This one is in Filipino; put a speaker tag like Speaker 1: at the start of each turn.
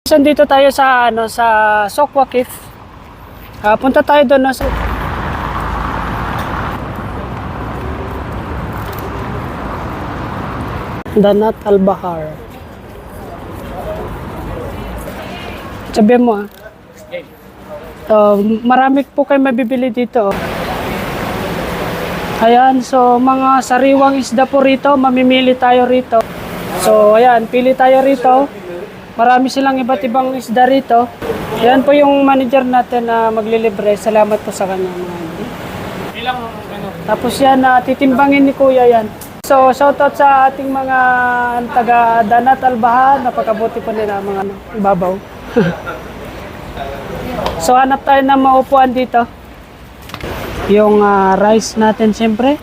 Speaker 1: Dito tayo sa sa Sokwa Cave. Punta tayo doon no, Danat Al-Bahar. Sabihan mo marami po kayo mabibili dito. Ayan, so mga sariwang isda po rito, mamimili tayo rito. So ayan, pili tayo rito. Marami silang iba't ibang isda rito. Ayan po yung manager natin na maglilibre. Salamat po sa kanya. Tapos yan, titimbangin ni Kuya yan. So shoutout sa ating mga taga Danat Al-Bahar. Napakabuti po nila mga ibabaw. So hanap tayo ng maupuan dito. Yung rice natin siyempre.